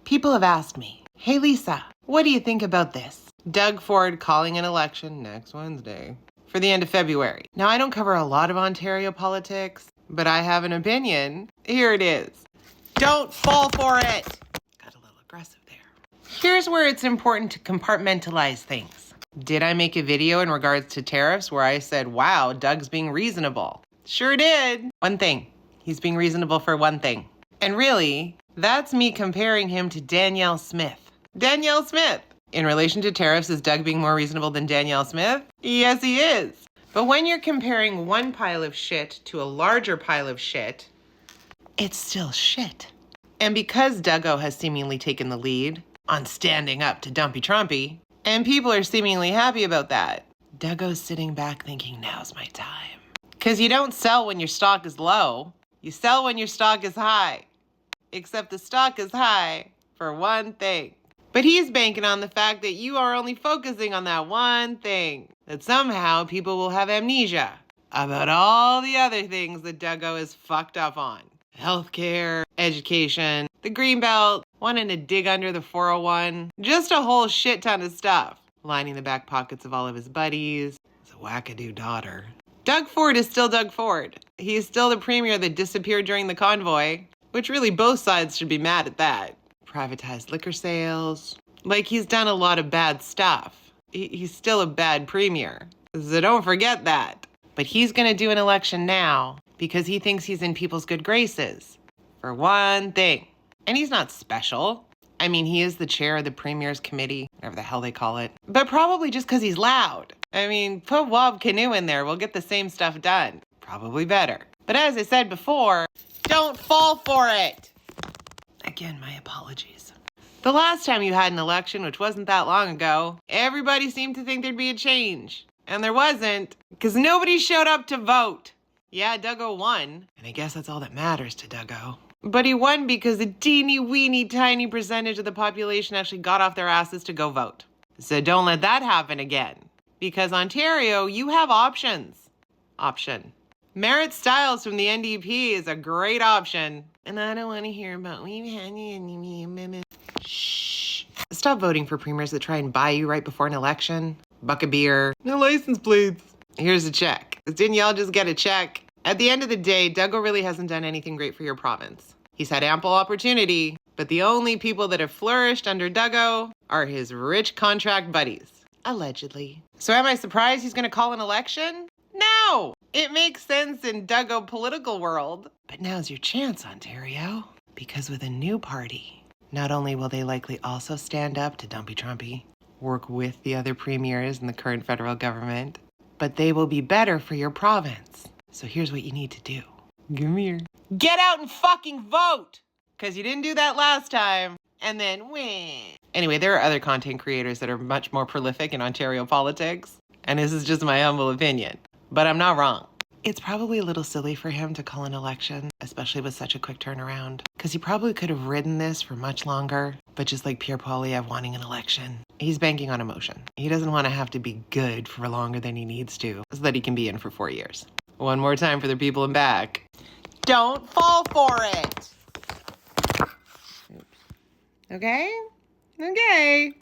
People have asked me, hey Lisa, what do you think about this? Doug Ford calling an election next Wednesday for the end of February. Now, I don't cover a lot of Ontario politics, but I have an opinion. Here it is. Don't fall for it. Got a little aggressive there. Here's where it's important to compartmentalize things. Did I make a video in regards to tariffs where I said, wow, Doug's being reasonable? Sure did. One thing. He's being reasonable for one thing. And really, that's me comparing him to Danielle Smith. Danielle Smith! In relation to tariffs, is Doug being more reasonable than Danielle Smith? Yes, he is. But when you're comparing one pile of shit to a larger pile of shit, it's still shit. And because Dougo has seemingly taken the lead on standing up to Dumpy Trumpy, and people are seemingly happy about that, Dougo's sitting back thinking, now's my time. Because you don't sell when your stock is low. You sell when your stock is high. Except the stock is high for one thing. But he's banking on the fact that you are only focusing on that one thing. That somehow people will have amnesia about all the other things that Dougo is fucked up on. Healthcare, education, the Greenbelt, wanting to dig under the 401. Just a whole shit ton of stuff. Lining the back pockets of all of his buddies. His wackadoo daughter. Doug Ford is still Doug Ford. He's still the premier that disappeared during the convoy. Which really both sides should be mad at that. Privatized liquor sales. Like he's done a lot of bad stuff. He's still a bad premier. So don't forget that. But he's going to do an election now because he thinks he's in people's good graces. For one thing. And he's not special. I mean, he is the chair of the premier's committee, whatever the hell they call it. But probably just because he's loud. I mean, put Wob Canoe in there. We'll get the same stuff done. Probably better. But as I said before, don't fall for it. Again, my apologies. The last time you had an election, which wasn't that long ago, everybody seemed to think there'd be a change. And there wasn't, because nobody showed up to vote. Yeah, Dougo won. And I guess that's all that matters to Dougo. But he won because a teeny-weeny tiny percentage of the population actually got off their asses to go vote. So don't let that happen again. Because Ontario, you have options. Merritt Stiles from the NDP is a great option. And I don't want to hear about Shh. Stop voting for premiers that try and buy you right before an election. Buck a beer. No license plates. Here's a check. Didn't y'all just get a check? At the end of the day, Dougo really hasn't done anything great for your province. He's had ample opportunity, but the only people that have flourished under Dougo are his rich contract buddies. Allegedly. So am I surprised he's going to call an election? No! It makes sense in Dougo political world. But now's your chance, Ontario. Because with a new party, not only will they likely also stand up to Dumpy Trumpy, work with the other premiers in the current federal government, but they will be better for your province. So here's what you need to do. Come here. Get out and fucking vote! Because you didn't do that last time. And then, wah. Anyway, there are other content creators that are much more prolific in Ontario politics. And this is just my humble opinion. But I'm not wrong. It's probably a little silly for him to call an election, especially with such a quick turnaround. Because he probably could have ridden this for much longer. But just like Pierre Poilievre wanting an election, he's banking on emotion. He doesn't want to have to be good for longer than he needs to, so that he can be in for 4 years. One more time for the people in back. Don't fall for it! Okay? Okay.